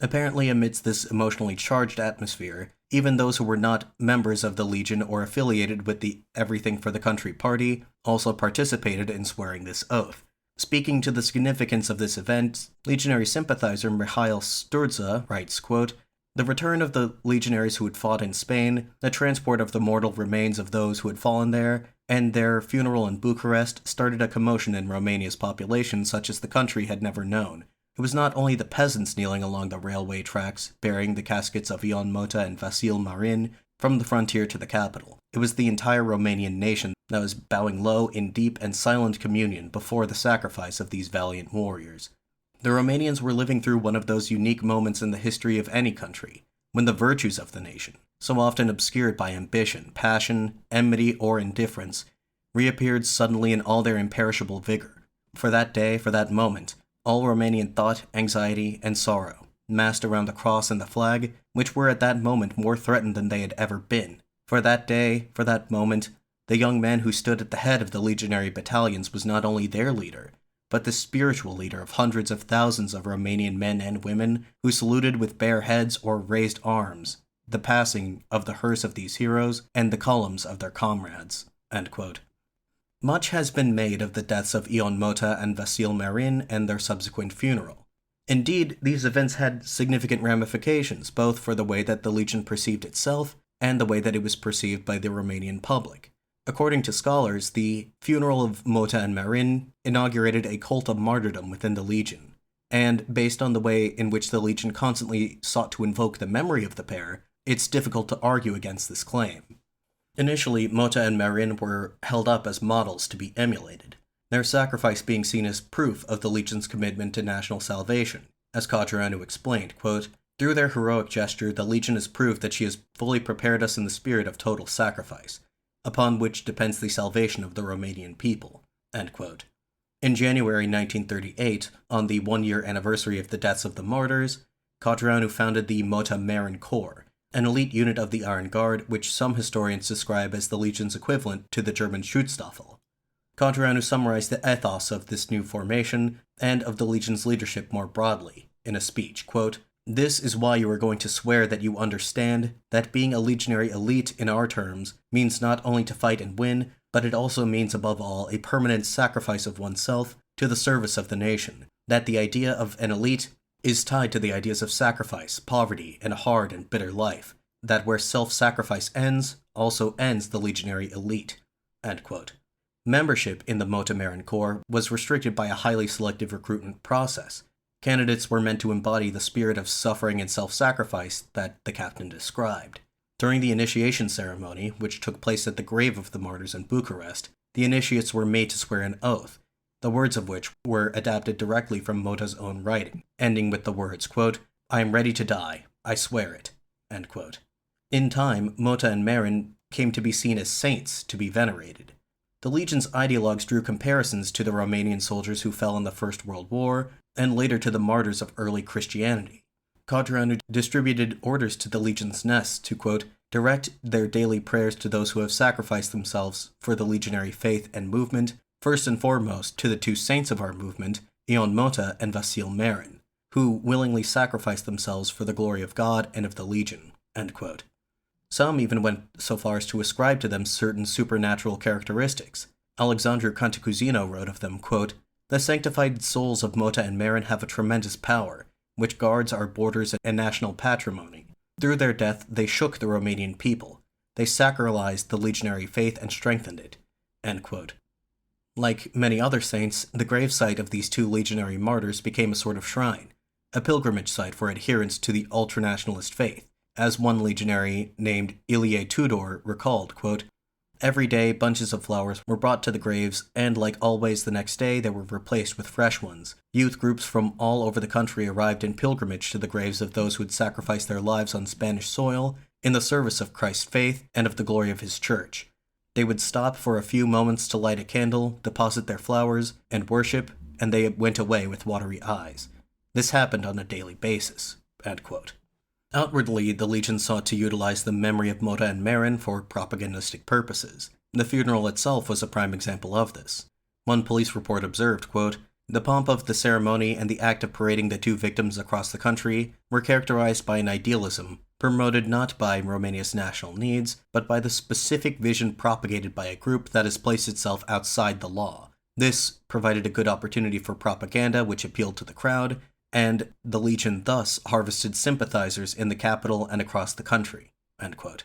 Apparently, amidst this emotionally charged atmosphere, even those who were not members of the Legion or affiliated with the Everything for the Country party also participated in swearing this oath. Speaking to the significance of this event, Legionary sympathizer Mihail Sturza writes, quote, "The return of the legionaries who had fought in Spain, the transport of the mortal remains of those who had fallen there, and their funeral in Bucharest started a commotion in Romania's population such as the country had never known. It was not only the peasants kneeling along the railway tracks, bearing the caskets of Ion Mota and Vasil Marin from the frontier to the capital. It was the entire Romanian nation that was bowing low in deep and silent communion before the sacrifice of these valiant warriors. The Romanians were living through one of those unique moments in the history of any country, when the virtues of the nation, so often obscured by ambition, passion, enmity, or indifference, reappeared suddenly in all their imperishable vigor. For that day, for that moment, all Romanian thought, anxiety, and sorrow massed around the cross and the flag, which were at that moment more threatened than they had ever been. For that day, for that moment, the young man who stood at the head of the Legionary battalions was not only their leader, but the spiritual leader of hundreds of thousands of Romanian men and women who saluted with bare heads or raised arms the passing of the hearse of these heroes and the columns of their comrades." End quote. Much has been made of the deaths of Ion Mota and Vasil Marin and their subsequent funeral. Indeed, these events had significant ramifications, both for the way that the Legion perceived itself and the way that it was perceived by the Romanian public. According to scholars, the funeral of Mota and Marin inaugurated a cult of martyrdom within the Legion, and based on the way in which the Legion constantly sought to invoke the memory of the pair, it's difficult to argue against this claim. Initially, Mota and Marin were held up as models to be emulated, their sacrifice being seen as proof of the Legion's commitment to national salvation. As Codreanu explained, quote, "Through their heroic gesture, the Legion has proved that she has fully prepared us in the spirit of total sacrifice, upon which depends the salvation of the Romanian people." End quote. In January 1938, on the one-year anniversary of the deaths of the martyrs, Codreanu founded the Mota Marin Corps, an elite unit of the Iron Guard, which some historians describe as the Legion's equivalent to the German Schutzstaffel. Codreanu summarized the ethos of this new formation, and of the Legion's leadership more broadly, in a speech, quote, "This is why you are going to swear that you understand that being a legionary elite in our terms means not only to fight and win, but it also means above all a permanent sacrifice of oneself to the service of the nation, that the idea of an elite is tied to the ideas of sacrifice, poverty, and a hard and bitter life, that where self-sacrifice ends, also ends the legionary elite." End quote. Membership in the Mota Marin Corps was restricted by a highly selective recruitment process. Candidates were meant to embody the spirit of suffering and self-sacrifice that the captain described. During the initiation ceremony, which took place at the grave of the martyrs in Bucharest, the initiates were made to swear an oath, the words of which were adapted directly from Mota's own writing, ending with the words, quote, "I am ready to die. I swear it." End quote. In time, Mota and Marin came to be seen as saints to be venerated. The Legion's ideologues drew comparisons to the Romanian soldiers who fell in the First World War, and later to the martyrs of early Christianity. Codreanu distributed orders to the Legion's nests to, quote, "direct their daily prayers to those who have sacrificed themselves for the legionary faith and movement, first and foremost to the two saints of our movement, Ion Mota and Vasil Marin, who willingly sacrificed themselves for the glory of God and of the Legion." End quote. Some even went so far as to ascribe to them certain supernatural characteristics. Alexandru Cantacuzino wrote of them, quote, "The sanctified souls of Mota and Marin have a tremendous power, which guards our borders and national patrimony. Through their death, they shook the Romanian people. They sacralized the legionary faith and strengthened it." End quote. Like many other saints, the gravesite of these two legionary martyrs became a sort of shrine, a pilgrimage site for adherents to the ultranationalist faith. As one legionary named Ilie Tudor recalled, quote, "Every day bunches of flowers were brought to the graves, and like always the next day they were replaced with fresh ones. Youth groups from all over the country arrived in pilgrimage to the graves of those who had sacrificed their lives on Spanish soil in the service of Christ's faith and of the glory of his church. They would stop for a few moments to light a candle, deposit their flowers, and worship, and they went away with watery eyes. This happened on a daily basis." End quote. Outwardly, the Legion sought to utilize the memory of Mota and Marin for propagandistic purposes. The funeral itself was a prime example of this. One police report observed, quote, "The pomp of the ceremony and the act of parading the two victims across the country were characterized by an idealism promoted not by Romania's national needs, but by the specific vision propagated by a group that has placed itself outside the law. This provided a good opportunity for propaganda which appealed to the crowd, and the Legion thus harvested sympathizers in the capital and across the country." End quote.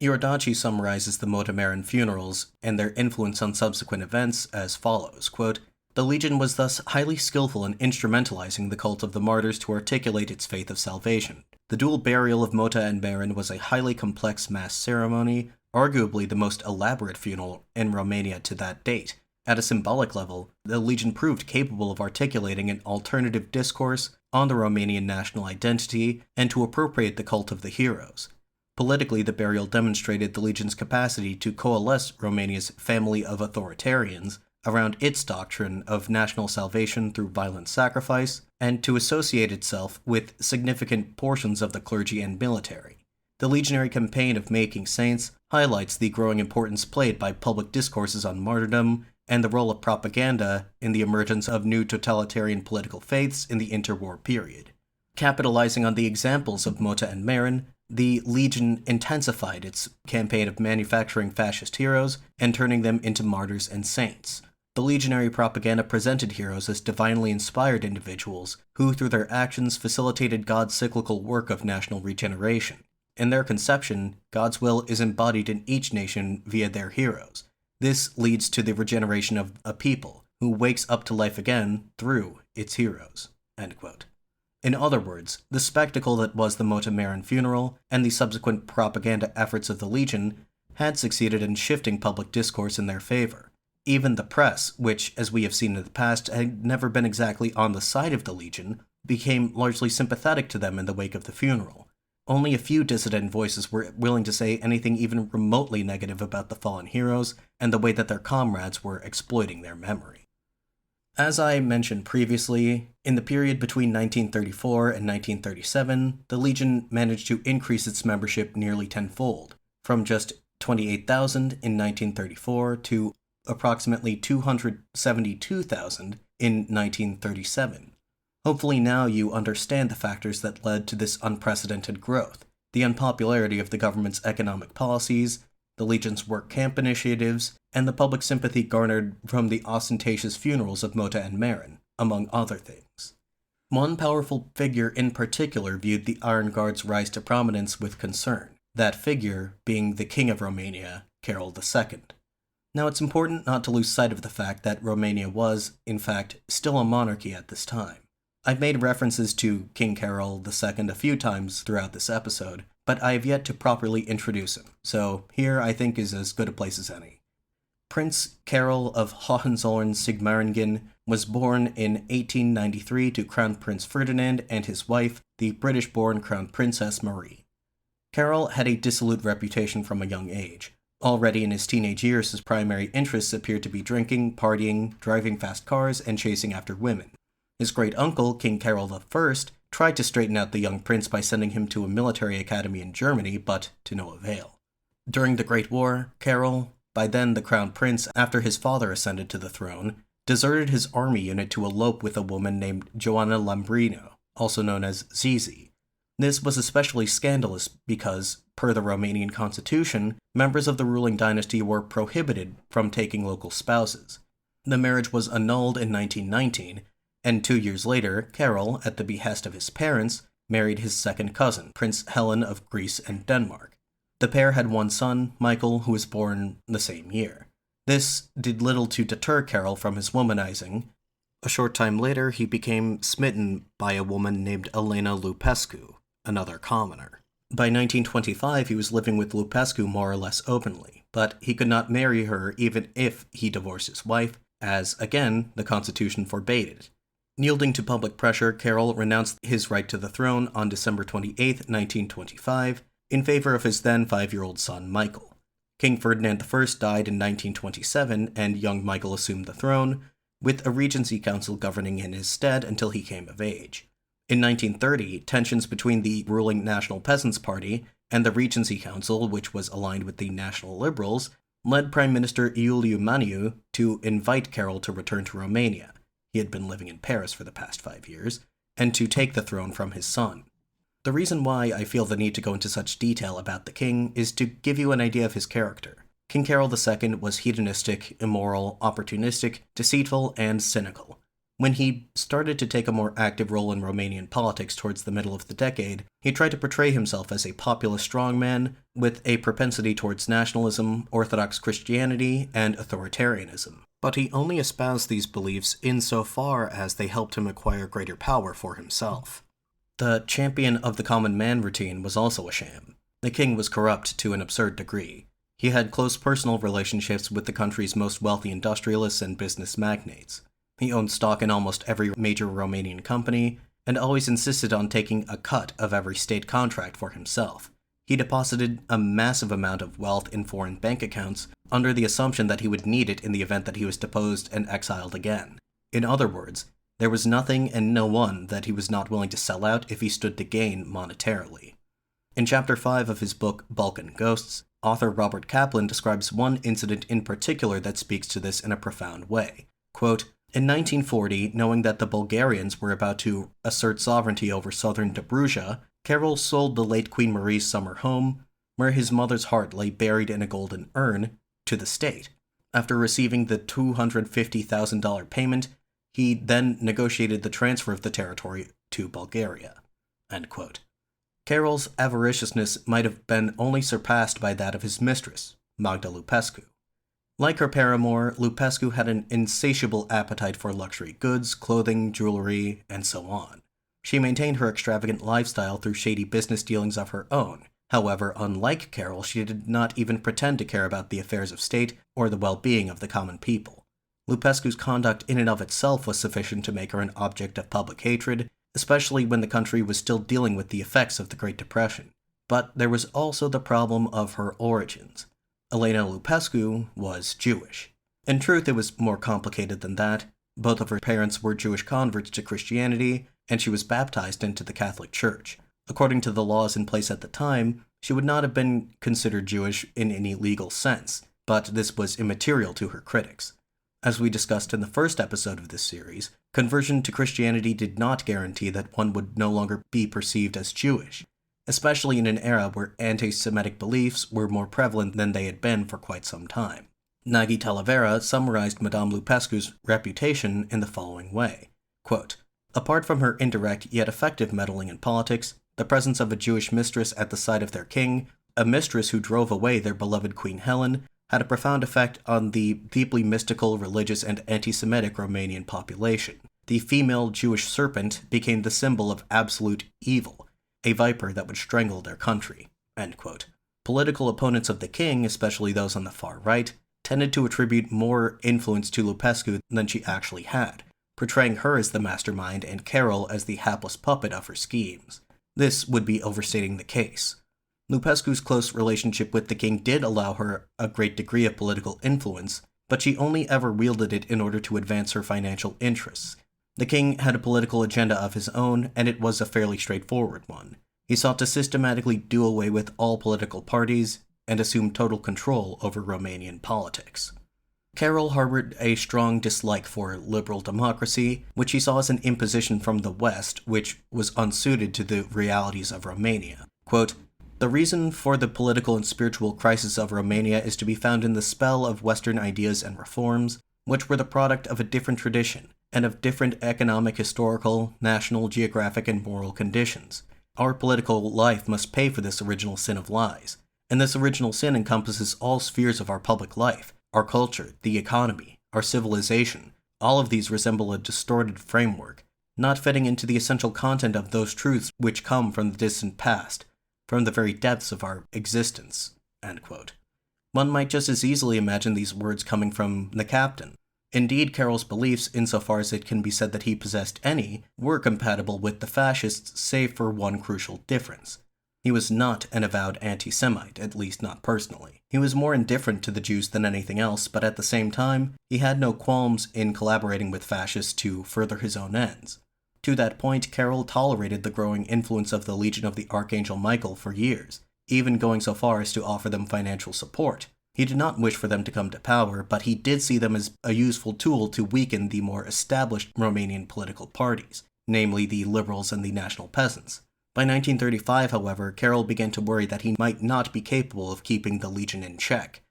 Iordachi summarizes the Mota Marin funerals and their influence on subsequent events as follows, quote, "The Legion was thus highly skillful in instrumentalizing the cult of the martyrs to articulate its faith of salvation. The dual burial of Mota and Marin was a highly complex mass ceremony, arguably the most elaborate funeral in Romania to that date. At a symbolic level, the Legion proved capable of articulating an alternative discourse on the Romanian national identity and to appropriate the cult of the heroes. Politically, the burial demonstrated the Legion's capacity to coalesce Romania's family of authoritarians around its doctrine of national salvation through violent sacrifice, and to associate itself with significant portions of the clergy and military. The Legionary campaign of making saints highlights the growing importance played by public discourses on martyrdom and the role of propaganda in the emergence of new totalitarian political faiths in the interwar period. Capitalizing on the examples of Mota and Marin, the Legion intensified its campaign of manufacturing fascist heroes and turning them into martyrs and saints. The Legionary propaganda presented heroes as divinely inspired individuals who, through their actions, facilitated God's cyclical work of national regeneration. In their conception, God's will is embodied in each nation via their heroes. This leads to the regeneration of a people who wakes up to life again through its heroes." End quote. In other words, the spectacle that was the Mota Marin funeral and the subsequent propaganda efforts of the Legion had succeeded in shifting public discourse in their favor. Even the press, which, as we have seen in the past, had never been exactly on the side of the Legion, became largely sympathetic to them in the wake of the funeral. Only a few dissident voices were willing to say anything even remotely negative about the fallen heroes and the way that their comrades were exploiting their memory. As I mentioned previously, in the period between 1934 and 1937, the Legion managed to increase its membership nearly tenfold, from just 28,000 in 1934 to approximately 272,000 in 1937. Hopefully now you understand the factors that led to this unprecedented growth: the unpopularity of the government's economic policies, the Legion's work camp initiatives, and the public sympathy garnered from the ostentatious funerals of Mota and Marin, among other things. One powerful figure in particular viewed the Iron Guard's rise to prominence with concern, that figure being the King of Romania, Carol II. Now, it's important not to lose sight of the fact that Romania was, in fact, still a monarchy at this time. I've made references to King Carol II a few times throughout this episode, but I have yet to properly introduce him, so here I think is as good a place as any. Prince Carol of Hohenzollern-Sigmaringen was born in 1893 to Crown Prince Ferdinand and his wife, the British-born Crown Princess Marie. Carol had a dissolute reputation from a young age. Already in his teenage years, his primary interests appeared to be drinking, partying, driving fast cars, and chasing after women. His great-uncle, King Carol I, tried to straighten out the young prince by sending him to a military academy in Germany, but to no avail. During the Great War, Carol, by then the crown prince after his father ascended to the throne, deserted his army unit to elope with a woman named Joanna Lambrino, also known as Zizi. This was especially scandalous because, per the Romanian constitution, members of the ruling dynasty were prohibited from taking local spouses. The marriage was annulled in 1919, and 2 years later, Carol, at the behest of his parents, married his second cousin, Prince Helen of Greece and Denmark. The pair had one son, Michael, who was born the same year. This did little to deter Carol from his womanizing. A short time later, he became smitten by a woman named Elena Lupescu, another commoner. By 1925, he was living with Lupescu more or less openly, but he could not marry her even if he divorced his wife, as, again, the Constitution forbade it. Yielding to public pressure, Carol renounced his right to the throne on December 28, 1925, in favor of his then 5-year-old son, Michael. King Ferdinand I died in 1927, and young Michael assumed the throne, with a regency council governing in his stead until he came of age. In 1930, tensions between the ruling National Peasants' Party and the Regency Council, which was aligned with the National Liberals, led Prime Minister Ioanid to invite Carol to return to Romania — he had been living in Paris for the past 5 years — and to take the throne from his son. The reason why I feel the need to go into such detail about the king is to give you an idea of his character. King Carol II was hedonistic, immoral, opportunistic, deceitful, and cynical. When he started to take a more active role in Romanian politics towards the middle of the decade, he tried to portray himself as a populist strongman with a propensity towards nationalism, Orthodox Christianity, and authoritarianism. But he only espoused these beliefs insofar as they helped him acquire greater power for himself. The champion of the common man routine was also a sham. The king was corrupt to an absurd degree. He had close personal relationships with the country's most wealthy industrialists and business magnates. He owned stock in almost every major Romanian company, and always insisted on taking a cut of every state contract for himself. He deposited a massive amount of wealth in foreign bank accounts under the assumption that he would need it in the event that he was deposed and exiled again. In other words, there was nothing and no one that he was not willing to sell out if he stood to gain monetarily. In Chapter 5 of his book Balkan Ghosts, author Robert Kaplan describes one incident in particular that speaks to this in a profound way. Quote, "In 1940, knowing that the Bulgarians were about to assert sovereignty over southern Dobruja, Carol sold the late Queen Marie's summer home, where his mother's heart lay buried in a golden urn, to the state. After receiving the $250,000 payment, he then negotiated the transfer of the territory to Bulgaria." End quote. Carol's avariciousness might have been only surpassed by that of his mistress, Magda Lupescu. Like her paramour, Lupescu had an insatiable appetite for luxury goods, clothing, jewelry, and so on. She maintained her extravagant lifestyle through shady business dealings of her own. However, unlike Carol, she did not even pretend to care about the affairs of state or the well-being of the common people. Lupescu's conduct in and of itself was sufficient to make her an object of public hatred, especially when the country was still dealing with the effects of the Great Depression. But there was also the problem of her origins. Elena Lupescu was Jewish. In truth, it was more complicated than that. Both of her parents were Jewish converts to Christianity, and she was baptized into the Catholic Church. According to the laws in place at the time, she would not have been considered Jewish in any legal sense, but this was immaterial to her critics. As we discussed in the first episode of this series, conversion to Christianity did not guarantee that one would no longer be perceived as Jewish, especially in an era where anti-Semitic beliefs were more prevalent than they had been for quite some time. Nagy Talavera summarized Madame Lupescu's reputation in the following way, quote, "Apart from her indirect yet effective meddling in politics, the presence of a Jewish mistress at the side of their king, a mistress who drove away their beloved Queen Helen, had a profound effect on the deeply mystical, religious, and anti-Semitic Romanian population. The female Jewish serpent became the symbol of absolute evil, a viper that would strangle their country." End quote. Political opponents of the king, especially those on the far right, tended to attribute more influence to Lupescu than she actually had, portraying her as the mastermind and Carol as the hapless puppet of her schemes. This would be overstating the case. Lupescu's close relationship with the king did allow her a great degree of political influence, but she only ever wielded it in order to advance her financial interests. The king had a political agenda of his own, and it was a fairly straightforward one. He sought to systematically do away with all political parties and assume total control over Romanian politics. Carol harbored a strong dislike for liberal democracy, which he saw as an imposition from the West, which was unsuited to the realities of Romania. Quote, "The reason for the political and spiritual crisis of Romania is to be found in the spell of Western ideas and reforms, which were the product of a different tradition, and of different economic, historical, national, geographic, and moral conditions. Our political life must pay for this original sin of lies, and this original sin encompasses all spheres of our public life, our culture, the economy, our civilization. All of these resemble a distorted framework, not fitting into the essential content of those truths which come from the distant past, from the very depths of our existence." End quote. One might just as easily imagine these words coming from the captain. Indeed, Carol's beliefs, insofar as it can be said that he possessed any, were compatible with the fascists, save for one crucial difference. He was not an avowed anti-Semite, at least not personally. He was more indifferent to the Jews than anything else, but at the same time, he had no qualms in collaborating with fascists to further his own ends. To that point, Carol tolerated the growing influence of the Legion of the Archangel Michael for years, even going so far as to offer them financial support. He did not wish for them to come to power, but he did see them as a useful tool to weaken the more established Romanian political parties, namely the Liberals and the National Peasants. By 1935, however, Carol began to worry that he might not be capable of keeping the Legion in check.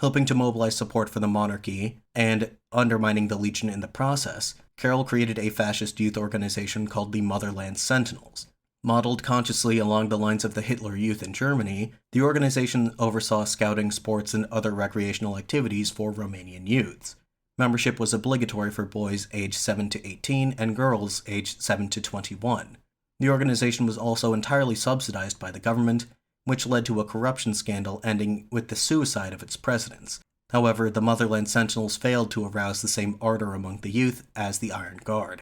Hoping to mobilize support for the monarchy, and undermining the Legion in the process, Carol created a fascist youth organization called the Motherland Sentinels. Modeled consciously along the lines of the Hitler Youth in Germany, the organization oversaw scouting, sports, and other recreational activities for Romanian youths. Membership was obligatory for boys aged 7 to 18 and girls aged 7 to 21. The organization was also entirely subsidized by the government, which led to a corruption scandal ending with the suicide of its presidents. However, the Motherland Sentinels failed to arouse the same ardor among the youth as the Iron Guard.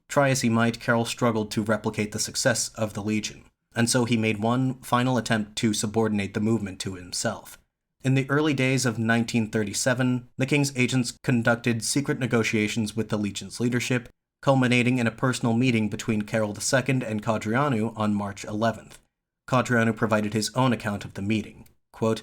Try as he might, Carroll struggled to replicate the success of the Legion, and so he made one final attempt to subordinate the movement to himself. In the early days of 1937, the king's agents conducted secret negotiations with the Legion's leadership, culminating in a personal meeting between Carroll II and Codreanu on March 11th. Codreanu provided his own account of the meeting. Quote,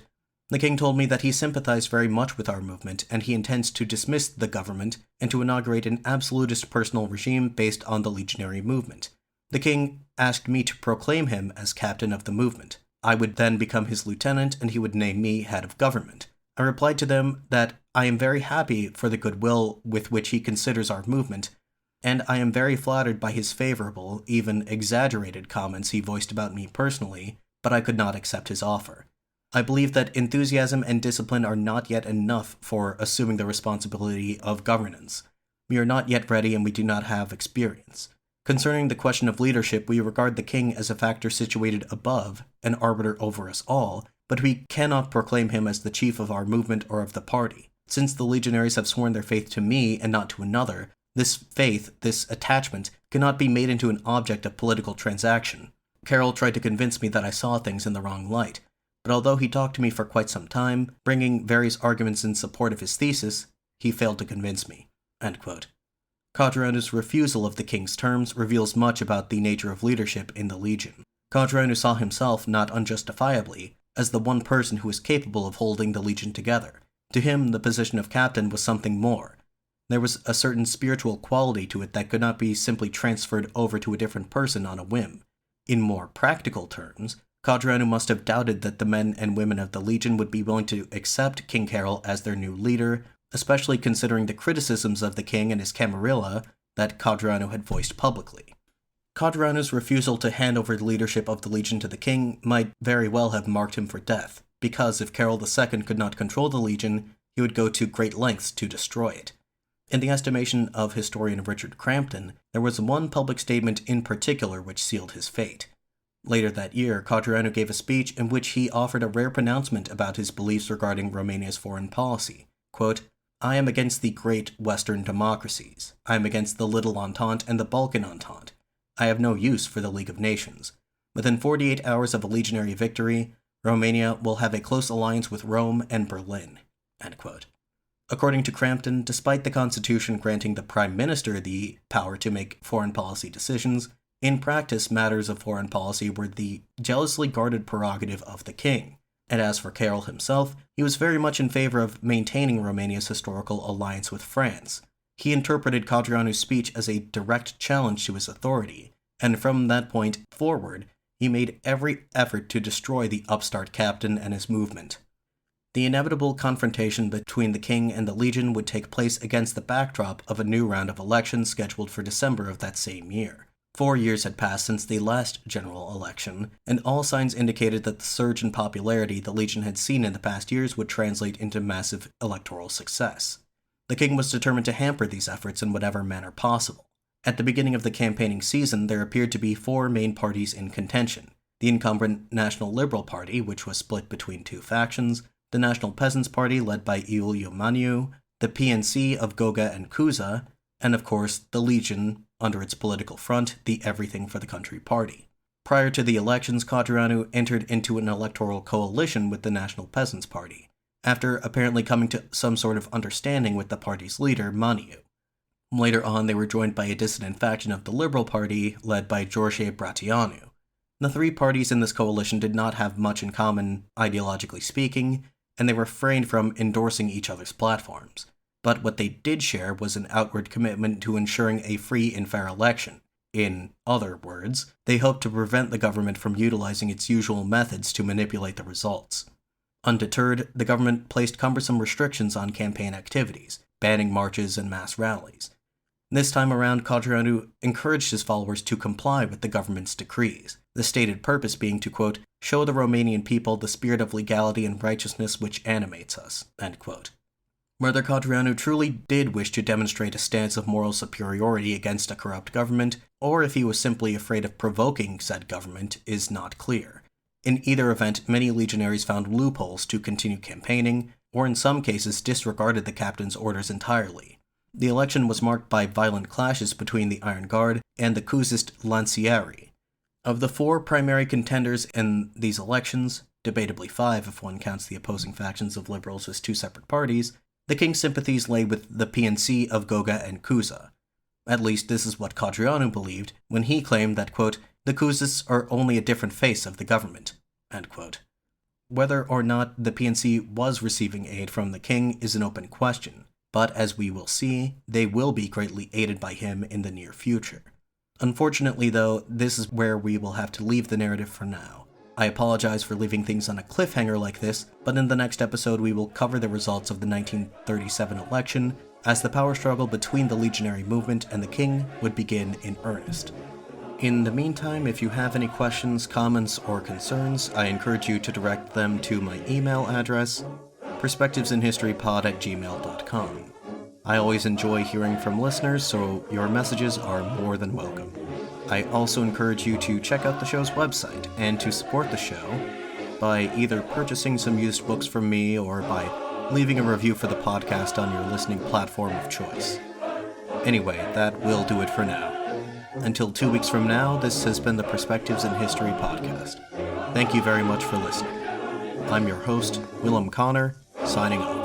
"The king told me that he sympathized very much with our movement, and he intends to dismiss the government and to inaugurate an absolutist personal regime based on the legionary movement. The king asked me to proclaim him as captain of the movement. I would then become his lieutenant, and he would name me head of government. I replied to them that I am very happy for the goodwill with which he considers our movement, and I am very flattered by his favorable, even exaggerated comments he voiced about me personally, but I could not accept his offer. I believe that enthusiasm and discipline are not yet enough for assuming the responsibility of governance. We are not yet ready and we do not have experience. Concerning the question of leadership, we regard the king as a factor situated above, an arbiter over us all, but we cannot proclaim him as the chief of our movement or of the party. Since the Legionaries have sworn their faith to me and not to another, this faith, this attachment, cannot be made into an object of political transaction. Carroll tried to convince me that I saw things in the wrong light, but although he talked to me for quite some time, bringing various arguments in support of his thesis, he failed to convince me." End quote. Codreanu's refusal of the king's terms reveals much about the nature of leadership in the Legion. Codreanu saw himself, not unjustifiably, as the one person who was capable of holding the Legion together. To him, the position of captain was something more. There was a certain spiritual quality to it that could not be simply transferred over to a different person on a whim. In more practical terms, Codreanu must have doubted that the men and women of the Legion would be willing to accept King Carroll as their new leader, especially considering the criticisms of the king and his camarilla that Codreanu had voiced publicly. Codreanu's refusal to hand over the leadership of the Legion to the king might very well have marked him for death, because if Carroll II could not control the Legion, he would go to great lengths to destroy it. In the estimation of historian Richard Crampton, there was one public statement in particular which sealed his fate. Later that year, Codreanu gave a speech in which he offered a rare pronouncement about his beliefs regarding Romania's foreign policy. Quote, "I am against the great Western democracies. I am against the Little Entente and the Balkan Entente. I have no use for the League of Nations. Within 48 hours of a legionary victory, Romania will have a close alliance with Rome and Berlin." End quote. According to Crampton, despite the Constitution granting the Prime Minister the power to make foreign policy decisions, in practice matters of foreign policy were the jealously guarded prerogative of the king. And as for Carroll himself, he was very much in favor of maintaining Romania's historical alliance with France. He interpreted Codreanu's speech as a direct challenge to his authority, and from that point forward, he made every effort to destroy the upstart captain and his movement. The inevitable confrontation between the king and the Legion would take place against the backdrop of a new round of elections scheduled for December of that same year. 4 years had passed since the last general election, and all signs indicated that the surge in popularity the Legion had seen in the past years would translate into massive electoral success. The king was determined to hamper these efforts in whatever manner possible. At the beginning of the campaigning season, there appeared to be 4 main parties in contention: the incumbent National Liberal Party, which was split between 2 factions, the National Peasants' Party led by Ioanid, the PNC of Goga and Cuza, and of course, the Legion, under its political front, the Everything for the Country Party. Prior to the elections, Codreanu entered into an electoral coalition with the National Peasants' Party, after apparently coming to some sort of understanding with the party's leader, Maniu. Later on, they were joined by a dissident faction of the Liberal Party, led by George Bratianu. The 3 parties in this coalition did not have much in common, ideologically speaking, and they refrained from endorsing each other's platforms. But what they did share was an outward commitment to ensuring a free and fair election. In other words, they hoped to prevent the government from utilizing its usual methods to manipulate the results. Undeterred, the government placed cumbersome restrictions on campaign activities, banning marches and mass rallies. This time around, Codreanu encouraged his followers to comply with the government's decrees, the stated purpose being to, quote, "show the Romanian people the spirit of legality and righteousness which animates us," end quote. Whether Codreanu truly did wish to demonstrate a stance of moral superiority against a corrupt government, or if he was simply afraid of provoking said government, is not clear. In either event, many legionaries found loopholes to continue campaigning, or in some cases disregarded the captain's orders entirely. The election was marked by violent clashes between the Iron Guard and the Cousist Lancieri. Of the 4 primary contenders in these elections, debatably 5 if one counts the opposing factions of liberals as 2 separate parties, the king's sympathies lay with the PNC of Goga and Cuza. At least this is what Codreanu believed when he claimed that, quote, the Cousists are only a different face of the government, end quote. Whether or not the PNC was receiving aid from the king is an open question, but as we will see, they will be greatly aided by him in the near future. Unfortunately, though, this is where we will have to leave the narrative for now. I apologize for leaving things on a cliffhanger like this, but in the next episode we will cover the results of the 1937 election, as the power struggle between the legionary movement and the king would begin in earnest. In the meantime, if you have any questions, comments, or concerns, I encourage you to direct them to my email address, perspectivesinhistorypod@gmail.com. I always enjoy hearing from listeners, so your messages are more than welcome. I also encourage you to check out the show's website and to support the show by either purchasing some used books from me or by leaving a review for the podcast on your listening platform of choice. Anyway, that will do it for now. Until 2 weeks from now, this has been the Perspectives in History podcast. Thank you very much for listening. I'm your host, Willem Connor, signing off.